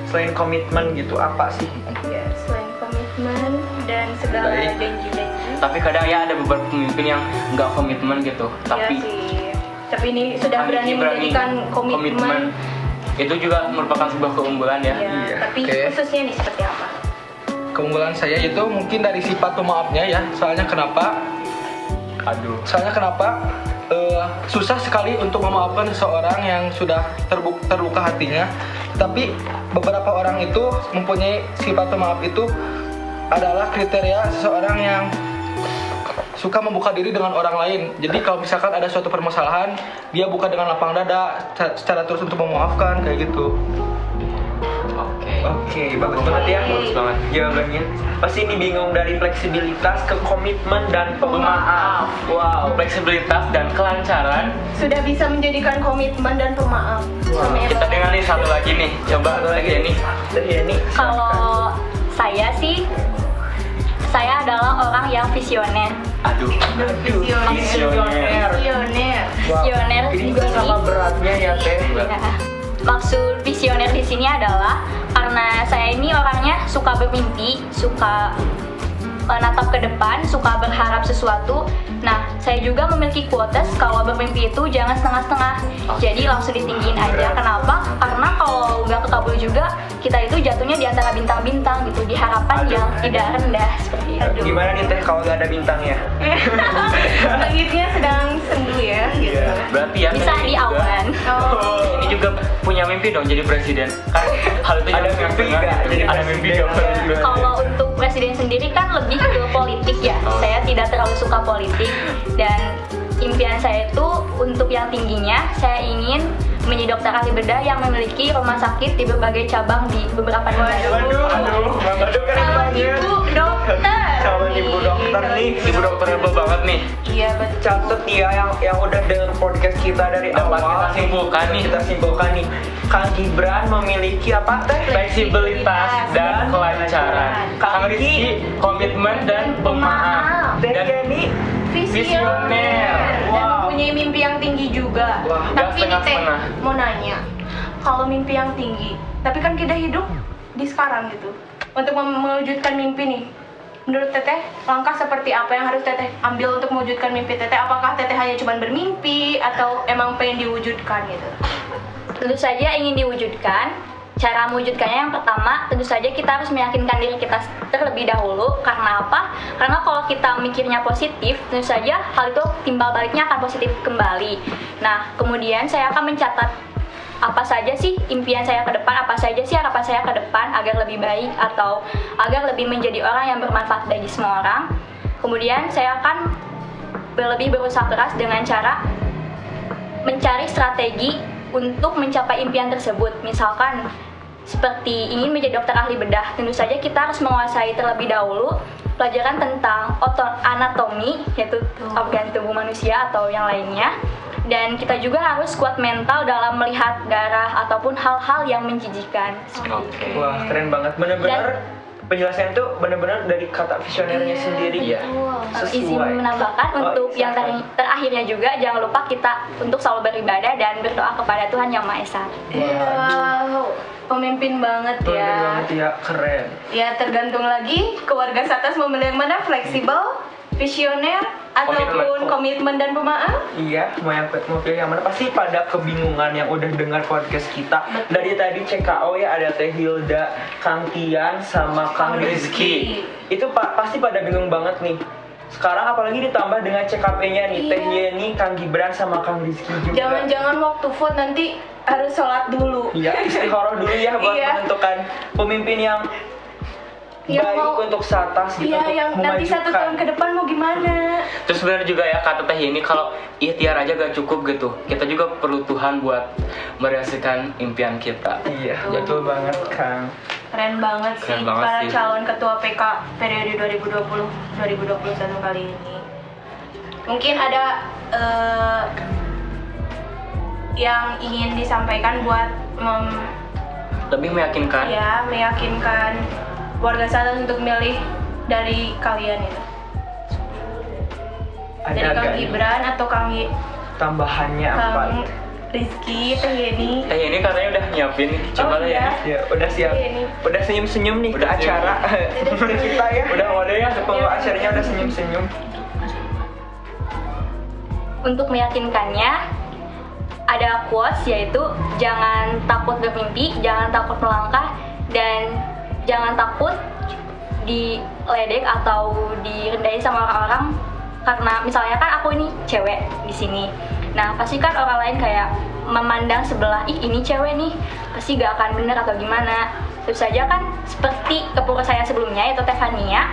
Selain komitmen gitu apa sih? Ya, selain komitmen dan segala Baik. janji-janji. Tapi kadang ya ada beberapa pemimpin yang nggak komitmen gitu. Tapi Iya sih. Tapi ini sudah Kang berani Rizky menjadikan komitmen. Itu juga merupakan sebuah keunggulan ya. Ya, tapi Oke. khususnya nih seperti apa? Keunggulan saya itu mungkin dari sifat pemaafnya ya. Soalnya kenapa? Soalnya kenapa? Susah sekali untuk memaafkan seseorang yang sudah terluka hatinya. Tapi beberapa orang itu mempunyai sifat pemaaf itu adalah kriteria seseorang yang suka membuka diri dengan orang lain. Jadi kalau misalkan ada suatu permasalahan, dia buka dengan lapang dada, secara terus untuk memaafkan kayak gitu. Oke, bagus banget ya. Bagus banget. Jawabannya. Pasti ini bingung dari fleksibilitas ke komitmen dan pemaaf. Wow, fleksibilitas dan kelancaran. Sudah bisa menjadikan komitmen dan pemaaf. Kita dengar nih satu lagi nih. Coba lagi ini. Ini. Kalau saya sih, saya adalah orang yang visioner. Aduh. Visioner. Visioner Ini di juga sini. sama beratnya ya Teh. Ya. Maksud visioner di sini adalah karena saya ini orangnya suka bermimpi, suka menatap ke depan, suka berharap sesuatu. Nah, saya juga memiliki quotes kalau bermimpi itu jangan setengah-setengah. Jadi langsung ditinggiin aja. Kenapa? Karena kalau nggak kekabul juga, kita itu jatuhnya di antara bintang-bintang gitu, di harapan yang tidak rendah seperti itu. Gimana nih Teh kalau nggak ada bintangnya? Langitnya sedang sendu ya. Gitu. Berarti ya Bisa ini di juga- awan. Oh, ini juga punya mimpi dong jadi presiden. Kan hal itu Ada juga mimpi setengah nggak gitu. jadi Ada mimpi presiden? gak? Kalau untuk presiden sendiri kan lebih ke politik ya. Saya tidak terlalu suka politik dan impian saya itu untuk yang tingginya saya ingin menjadi dokter ahli bedah yang memiliki rumah sakit di berbagai cabang di beberapa negara. Aduh, keren Calon banget. ibu dokter. Calon ibu dokter nih. Ibu dokter hebat banget nih. Iya betul. Catet ya yang udah denger podcast kita dari Dapat awal. kita simpulkan nih. Kita simpulkan nih. Kang Gibran memiliki apa Teh? Fleksibilitas dan kelancaran. Kang Kang Rizky komitmen dan pemaaf. Dan Dan Jenny visioner. Dan Wow. mempunyai mimpi yang tinggi juga. Wah, nggak Tapi ini Teh setengah-setengah. mau nanya, kalau mimpi yang tinggi, tapi kan kita hidup di sekarang gitu. Untuk mewujudkan mimpi nih, menurut Teteh langkah seperti apa yang harus Teteh ambil untuk mewujudkan mimpi Teteh? Apakah Teteh hanya cuma bermimpi atau emang pengen diwujudkan gitu? Tentu saja ingin diwujudkan. Cara mewujudkannya yang pertama, tentu saja kita harus meyakinkan diri kita terlebih dahulu. Karena apa? Karena kalau kita mikirnya positif, tentu saja hal itu timbal baliknya akan positif kembali. Nah, kemudian saya akan mencatat apa saja sih impian saya ke depan, apa saja sih harapan saya ke depan agar lebih baik atau agar lebih menjadi orang yang bermanfaat bagi semua orang. Kemudian saya akan lebih berusaha keras dengan cara mencari strategi untuk mencapai impian tersebut. Misalkan seperti ingin menjadi dokter ahli bedah, tentu saja kita harus menguasai terlebih dahulu pelajaran tentang anatomi, yaitu organ tubuh manusia atau yang lainnya. Dan kita juga harus kuat mental dalam melihat darah ataupun hal-hal yang menjijikan. Oke. Wah, keren banget. Bener-bener penjelasannya tuh bener-bener dari kata visionernya sendiri. Iya. Izin Sesuai. menambahkan untuk yang terakhirnya juga jangan lupa kita untuk selalu beribadah dan berdoa kepada Tuhan Yang Maha Esa. Wow, pemimpin banget Keren ya. banget ya, keren. Ya tergantung lagi keluarga Satas mau memilih yang mana, fleksibel, visioner, ataupun komitmen dan pemaaf. Iya, mau pilih yang mana pasti pada kebingungan yang udah dengar podcast kita. Dari tadi CKO ya ada Teh Hilda, Kang Tian sama Kang Rizky. Itu pasti pada bingung banget nih. Sekarang apalagi ditambah dengan CKP-nya nih, Teh Yeni, Kang Gibran sama Kang Rizky juga. Jangan-jangan waktu vote nanti harus sholat dulu. Iya, istikharah dulu ya buat Iya. menentukan pemimpin yang Yang baik mau- untuk Satas gitu, Iya, untuk yang nanti 1 tahun ke depan mau gimana? Terus benar juga ya kata Teh ini, kalau ikhtiar aja gak cukup gitu. Kita juga perlu Tuhan buat merealisasikan impian kita. Iya, betul banget Kang. Keren banget sih Keren banget para sih. calon ketua PK periode 2020-2021 kali ini. Mungkin ada yang ingin disampaikan buat Lebih meyakinkan. ya meyakinkan warga Satas untuk milih dari kalian itu. Dari Ada Kang gak nih Gibran atau Kang tambahannya apa? Kang Rizky, Teh Yeni. Teh ini katanya udah nyiapin nih. Coba Oh, lah iya. ya. Ya, udah siap. Ini. Udah senyum-senyum nih Udah ke acara. Ke kita ya. Udah wadah ya. Pembawa acaranya udah senyum-senyum. Untuk meyakinkannya ada quotes, yaitu jangan takut bermimpi, jangan takut melangkah, dan jangan takut diledek atau direndahin sama orang-orang. Karena misalnya kan aku ini cewek di sini, nah pasti kan orang lain kayak memandang sebelah, ih ini cewek nih pasti gak akan bener atau gimana. Tentu saja kan seperti kepengurusan saya sebelumnya, yaitu Tefania,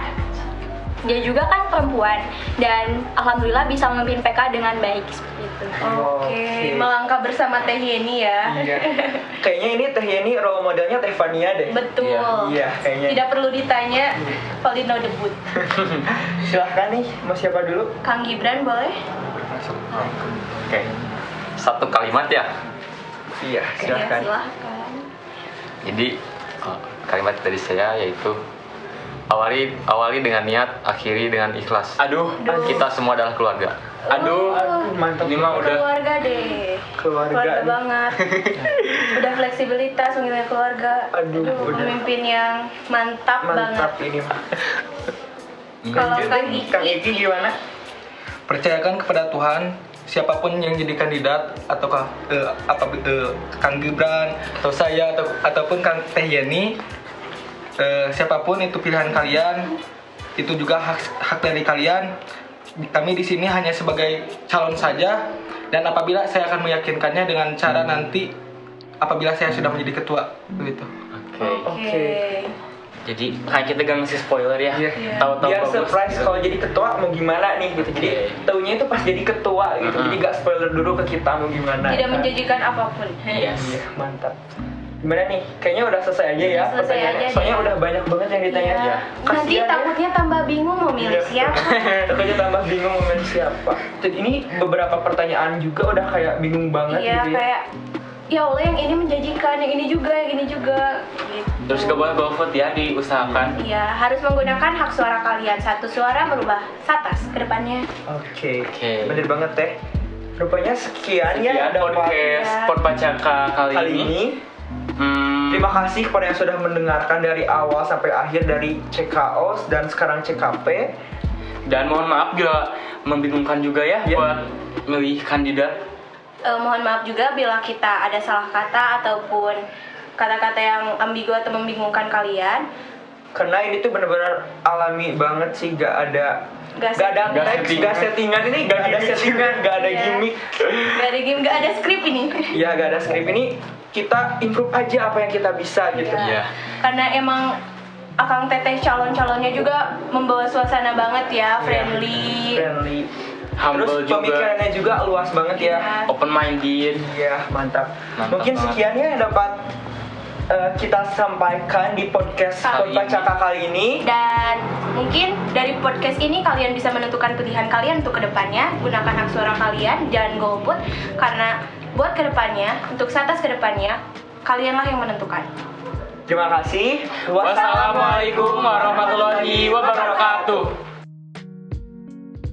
dia juga kan perempuan dan alhamdulillah bisa memimpin PK dengan baik seperti itu. Oke, melangkah bersama Teh Yeni ya. Iya. Kayaknya ini Teh Yeni role modelnya Teh Fania deh. Betul. Iya, kayaknya. Tidak perlu ditanya, Valino debut. Silahkan nih, mau siapa dulu? Kang Gibran boleh? Oke. 1 kalimat ya. Iya, Ya, silahkan. silahkan. Jadi kalimat dari saya yaitu awali dengan niat, akhiri dengan ikhlas. Aduh, Kita semua adalah keluarga. aduh. Mantap. Ini mah udah. Keluarga deh. Keluarga nih. banget. Udah fleksibilitas mengenai keluarga. Aduh, udah. Pemimpin yang mantap Mantap banget. ini mah. Kalau Lanjut Kang deh, Kang Iki gimana? Percayakan kepada Tuhan, siapapun yang jadi kandidat ataukah Kang Gibran atau saya ataupun Kang Teh Yeni, siapapun itu pilihan kalian, itu juga hak dari kalian. Kami di sini hanya sebagai calon saja, dan apabila saya akan meyakinkannya dengan cara nanti apabila saya sudah menjadi ketua begitu. Oke. Jadi kayak kita gak ngasih spoiler ya. Iya. Tahu-tahu Biar bagus surprise gitu. kalau jadi ketua mau gimana nih gitu. Jadi Oke. taunya itu pas jadi ketua gitu. Jadi gak spoiler dulu ke kita mau gimana. Tidak menjanjikan apapun. Yes. Iya, mantap. Gimana nih? Kayaknya udah selesai aja ya Selesai pertanyaannya. aja Soalnya deh. udah banyak banget yang ditanya. Iya. Nanti Kasian ya. takutnya tambah bingung mau milih Iya. siapa. Takutnya tambah bingung mau milih siapa. Jadi ini beberapa pertanyaan juga udah kayak bingung banget Iya, gitu ya. kayak ya Allah yang ini menjanjikan, yang ini juga, yang ini juga. Gitu. Terus gak boleh golput ya, diusahakan. Iya, harus menggunakan hak suara kalian. 1 suara merubah Satas ke depannya. Oke. Oke. Bener banget teh. Rupanya sekian ya Sekian podcast Ya. Podpacaka kali kali ini. ini. Terima kasih kepada yang sudah mendengarkan dari awal sampai akhir dari CKOS dan sekarang CKP. Dan mohon maaf bila membingungkan juga ya Iya. buat milih kandidat. Mohon maaf juga bila kita ada salah kata ataupun kata-kata yang ambigu atau membingungkan kalian. Karena ini tuh benar-benar alami banget sih, gak ada Gak ada Gak teks, settingan. gak settingan ini, gak ada settingan, gak ada Iya. gimmick. Gak ada game, gak ada skrip ini. Ya gak ada skrip ini, kita improve aja apa yang kita bisa gitu. Iya. Karena emang Akang Teteh calon-calonnya juga membawa suasana banget ya, friendly. Friendly. Humble Terus juga. pemikirannya juga luas banget ya. Iya. Open minded. Iya, mantap. Mantap Mungkin banget. sekian ya yang dapat kita sampaikan di podcast Kali Podpacaka kali ini. Dan mungkin dari podcast ini kalian bisa menentukan pilihan kalian untuk kedepannya. Gunakan hak suara kalian, jangan golput. Karena buat kedepannya, untuk Satas kedepannya, kalianlah yang menentukan. Terima kasih. Wassalamualaikum warahmatullahi wabarakatuh.